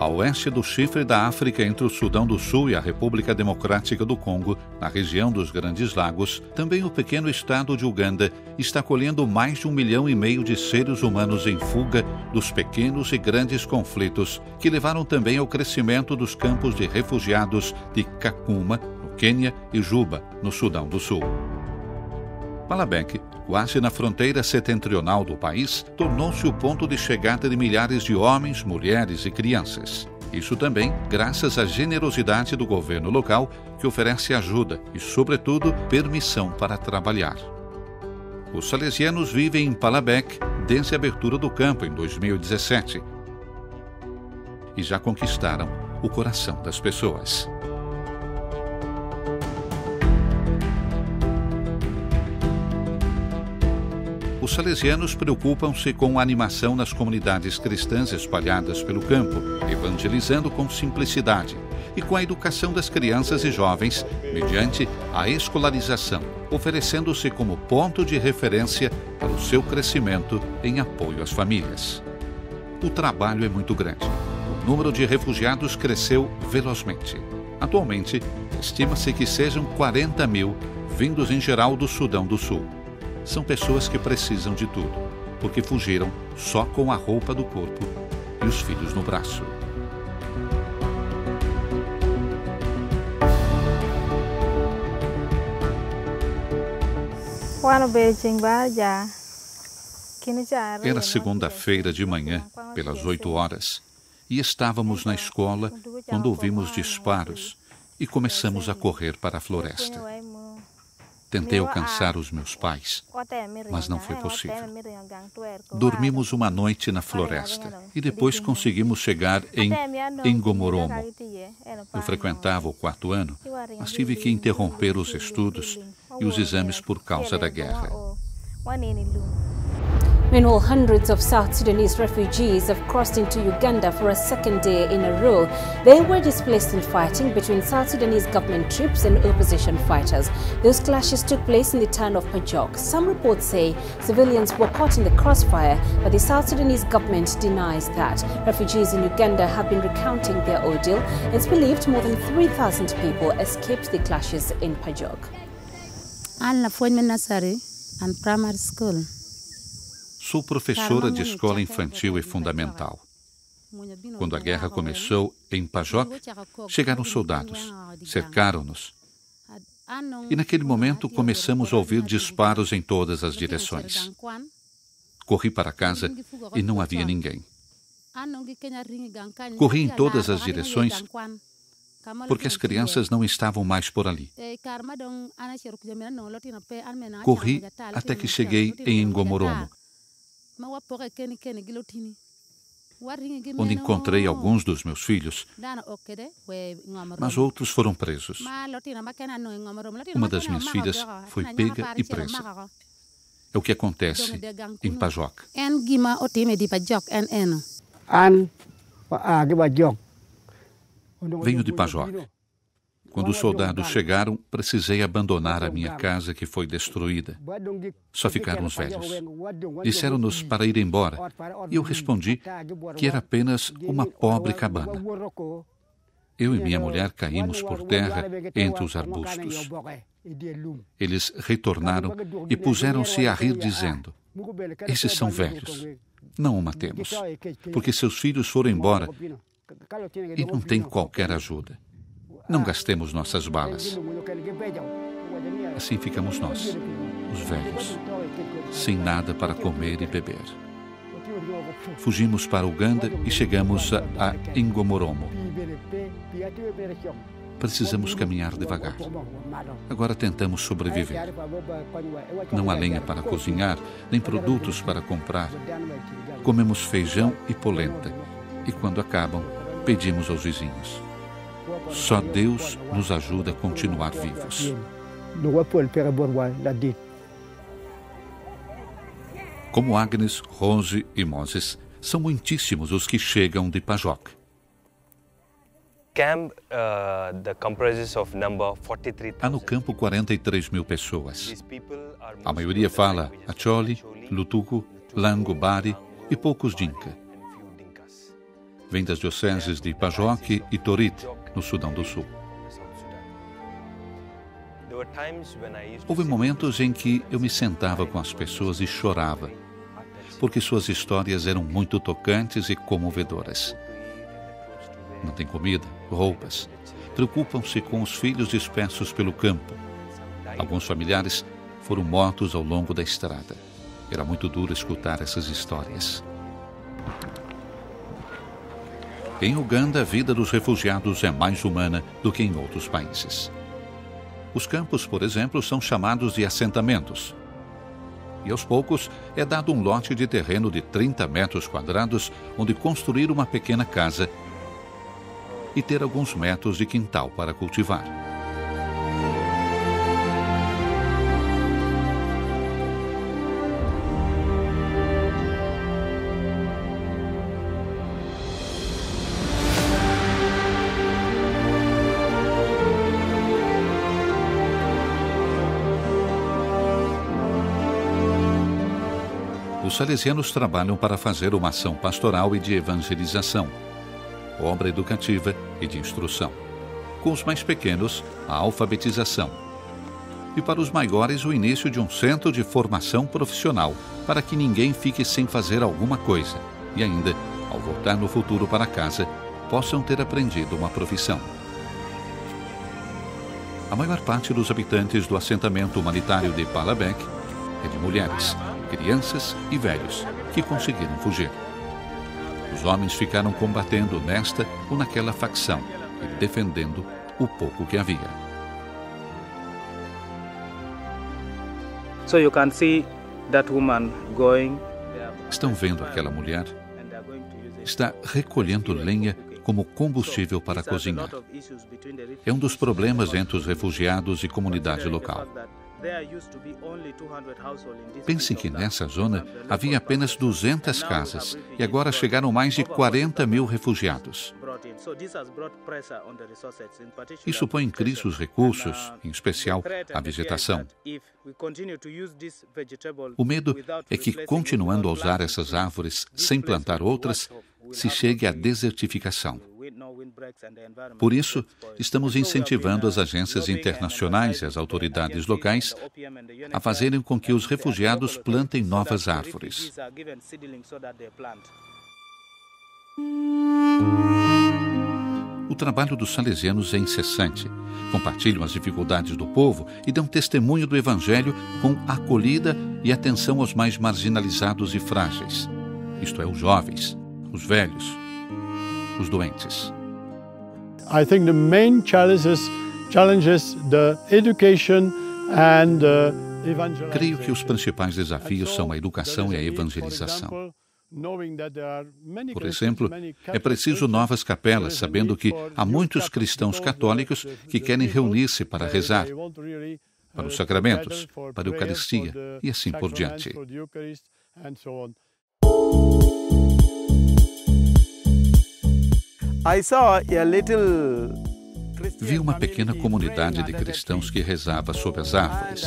A oeste do chifre da África, entre o Sudão do Sul e a República Democrática do Congo, na região dos Grandes Lagos, também o pequeno estado de Uganda está acolhendo mais de 1,5 milhão de seres humanos em fuga dos pequenos e grandes conflitos que levaram também ao crescimento dos campos de refugiados de Kakuma, no Quênia, e Juba, no Sudão do Sul. Malabek, quase na fronteira setentrional do país, tornou-se o ponto de chegada de milhares de homens, mulheres e crianças. Isso também graças à generosidade do governo local, que oferece ajuda e, sobretudo, permissão para trabalhar. Os salesianos vivem em Palabek desde a abertura do campo em 2017 e já conquistaram o coração das pessoas. Os salesianos preocupam-se com a animação nas comunidades cristãs espalhadas pelo campo, evangelizando com simplicidade e com a educação das crianças e jovens, mediante a escolarização, oferecendo-se como ponto de referência para o seu crescimento em apoio às famílias. O trabalho é muito grande. O número de refugiados cresceu velozmente. Atualmente, estima-se que sejam 40 mil, vindos em geral do Sudão do Sul. São pessoas que precisam de tudo, porque fugiram só com a roupa do corpo e os filhos no braço. Era segunda-feira de manhã, pelas 8 horas, e estávamos na escola quando ouvimos disparos e começamos a correr para a floresta. Tentei alcançar os meus pais, mas não foi possível. Dormimos uma noite na floresta e depois conseguimos chegar em Ngomoromo. Eu frequentava o 4º ano, mas tive que interromper os estudos e os exames por causa da guerra. Meanwhile, hundreds of South Sudanese refugees have crossed into Uganda for a second day in a row. They were displaced in fighting between South Sudanese government troops and opposition fighters. Those clashes took place in the town of Pajok. Some reports say civilians were caught in the crossfire, but the South Sudanese government denies that. Refugees in Uganda have been recounting their ordeal. It's believed more than 3,000 people escaped the clashes in Pajok. And primary school. Sou professora de escola infantil e fundamental. Quando a guerra começou em Pajok, chegaram soldados, cercaram-nos. E naquele momento começamos a ouvir disparos em todas as direções. Corri para casa e não havia ninguém. Corri em todas as direções porque as crianças não estavam mais por ali. Corri até que cheguei em Ngomoromo, onde encontrei alguns dos meus filhos, mas outros foram presos. Uma das minhas filhas foi pega e presa. É o que acontece em Pajok. Venho de Pajok. Quando os soldados chegaram, precisei abandonar a minha casa que foi destruída. Só ficaram os velhos. Disseram-nos para ir embora, e eu respondi que era apenas uma pobre cabana. Eu e minha mulher caímos por terra entre os arbustos. Eles retornaram e puseram-se a rir, dizendo: "Esses são velhos. Não o matemos, porque seus filhos foram embora e não tem qualquer ajuda. Não gastemos nossas balas." Assim ficamos nós, os velhos, sem nada para comer e beber. Fugimos para Uganda e chegamos a Ngomoromo. Precisamos caminhar devagar. Agora tentamos sobreviver. Não há lenha para cozinhar, nem produtos para comprar. Comemos feijão e polenta, e quando acabam, pedimos aos vizinhos. Só Deus nos ajuda a continuar vivos. Como Agnes, Rose e Moses, são muitíssimos os que chegam de Pajok. Há no campo 43 mil pessoas. A maioria fala Acholi, Lutuku, Lango, Bari e poucos Dinka. vem das dioceses de Pajok e Torit, no Sudão do Sul. Houve momentos em que eu me sentava com as pessoas e chorava, porque suas histórias eram muito tocantes e comovedoras. Não tem comida, roupas, preocupam-se com os filhos dispersos pelo campo. Alguns familiares foram mortos ao longo da estrada. Era muito duro escutar essas histórias. Em Uganda, a vida dos refugiados é mais humana do que em outros países. Os campos, por exemplo, são chamados de assentamentos. E aos poucos é dado um lote de terreno de 30 metros quadrados onde construir uma pequena casa e ter alguns metros de quintal para cultivar. Os salesianos trabalham para fazer uma ação pastoral e de evangelização, obra educativa e de instrução. Com os mais pequenos, a alfabetização. E para os maiores, o início de um centro de formação profissional, para que ninguém fique sem fazer alguma coisa e ainda, ao voltar no futuro para casa, possam ter aprendido uma profissão. A maior parte dos habitantes do assentamento humanitário de Palabek é de mulheres, crianças e velhos que conseguiram fugir. Os homens ficaram combatendo nesta ou naquela facção e defendendo o pouco que havia. So you can see that woman going. Estão vendo aquela mulher? Está recolhendo lenha como combustível para cozinhar. É um dos problemas entre os refugiados e comunidade local. Pense que nessa zona havia apenas 200 casas e agora chegaram mais de 40 mil refugiados. Isso põe em crise os recursos, em especial a vegetação. O medo é que, continuando a usar essas árvores sem plantar outras, se chegue à desertificação. Por isso, estamos incentivando as agências internacionais e as autoridades locais a fazerem com que os refugiados plantem novas árvores. O trabalho dos salesianos é incessante. Compartilham as dificuldades do povo e dão testemunho do Evangelho com acolhida e atenção aos mais marginalizados e frágeis. Isto é, os jovens, os velhos, os doentes. I think the main challenges the education and evangelization. Creio que os principais desafios são a educação e a evangelização. Por exemplo, é preciso novas capelas, sabendo que há muitos cristãos católicos que querem reunir-se para rezar, para os sacramentos, para a Eucaristia e assim por diante. Vi uma pequena comunidade de cristãos que rezava sob as árvores.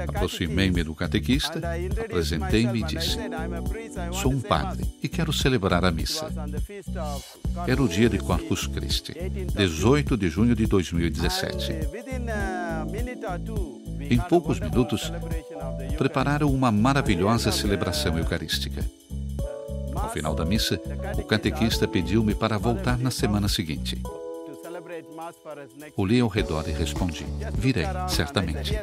Aproximei-me do catequista, apresentei-me e disse: sou um padre e quero celebrar a missa. Era o dia de Corpus Christi, 18 de junho de 2017. Em poucos minutos, prepararam uma maravilhosa celebração eucarística. Ao final da missa, o catequista pediu-me para voltar na semana seguinte. Olhei ao redor e respondi: virei, certamente.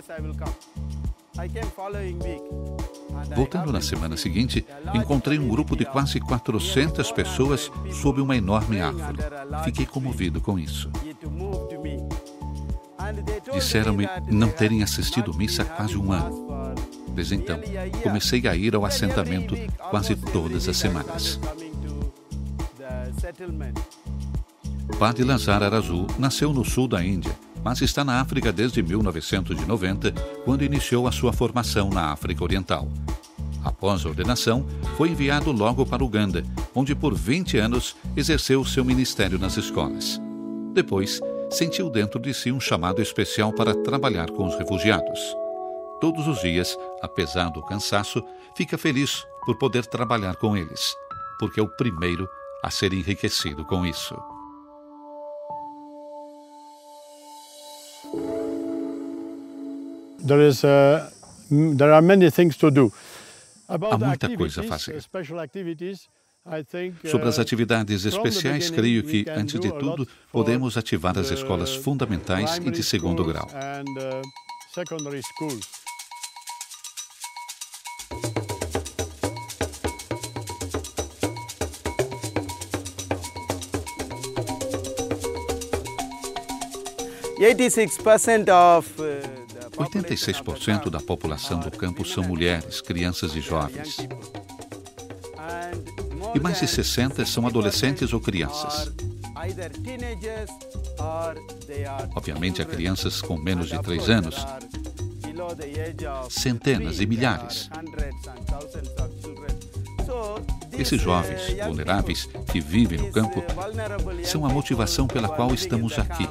Voltando na semana seguinte, encontrei um grupo de quase 400 pessoas sob uma enorme árvore. Fiquei comovido com isso. Disseram-me não terem assistido missa há quase um ano. Desde então, comecei a ir ao assentamento quase todas as semanas. Padre Lazar Arazu nasceu no sul da Índia, mas está na África desde 1990, quando iniciou a sua formação na África Oriental. Após a ordenação, foi enviado logo para Uganda, onde por 20 anos exerceu seu ministério nas escolas. Depois, sentiu dentro de si um chamado especial para trabalhar com os refugiados. Todos os dias, apesar do cansaço, fica feliz por poder trabalhar com eles, porque é o primeiro a ser enriquecido com isso. There are many things to do. Há muita coisa a fazer. Sobre as atividades especiais, creio que, antes de tudo, podemos ativar as escolas fundamentais e de segundo grau. of 86% da população do campo são mulheres, crianças e jovens. E mais de 60% são adolescentes ou crianças. Obviamente, há crianças com menos de 3 anos. Centenas e milhares. Esses jovens vulneráveis que vivem no campo são a motivação pela qual estamos aqui.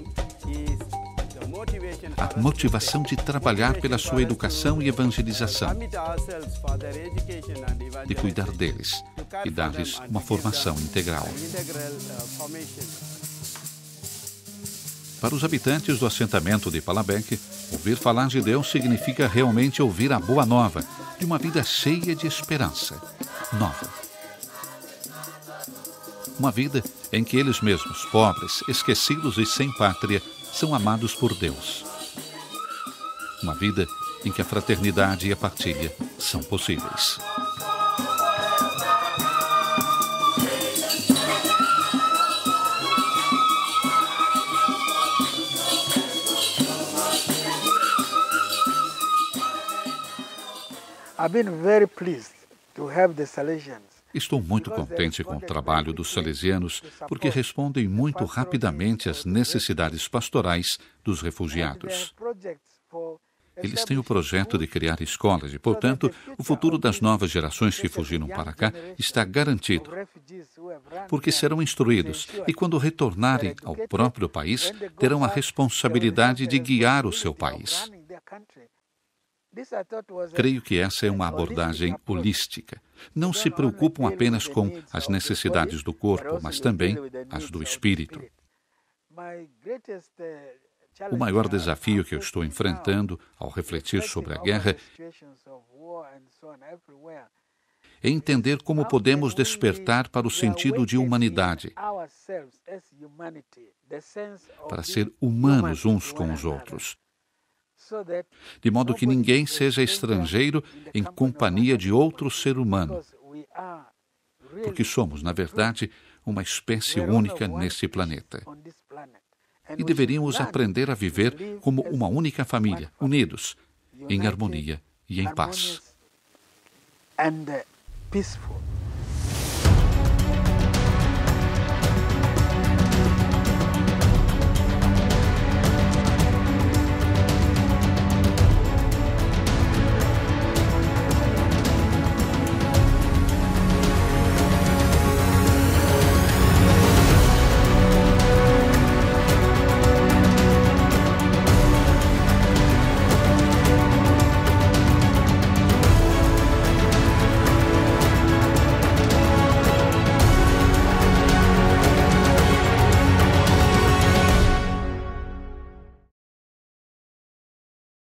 A motivação de trabalhar pela sua educação e evangelização, de cuidar deles e dar-lhes uma formação integral. Para os habitantes do assentamento de Palabek, ouvir falar de Deus significa realmente ouvir a boa nova de uma vida cheia de esperança nova. Uma vida em que eles mesmos, pobres, esquecidos e sem pátria, são amados por Deus. Uma vida em que a fraternidade e a partilha são possíveis. I've been very pleased to have the Salesians. Estou muito contente com o trabalho dos salesianos porque respondem muito rapidamente às necessidades pastorais dos refugiados. Eles têm o projeto de criar escolas e, portanto, o futuro das novas gerações que fugiram para cá está garantido, porque serão instruídos e, quando retornarem ao próprio país, terão a responsabilidade de guiar o seu país. Creio que essa é uma abordagem holística. Não se preocupam apenas com as necessidades do corpo, mas também as do espírito. O maior desafio que eu estou enfrentando ao refletir sobre a guerra é entender como podemos despertar para o sentido de humanidade, para ser humanos uns com os outros, de modo que ninguém seja estrangeiro em companhia de outro ser humano, porque somos, na verdade, uma espécie única nesse planeta. E deveríamos aprender a viver como uma única família, unidos, em harmonia e em paz. And peaceful.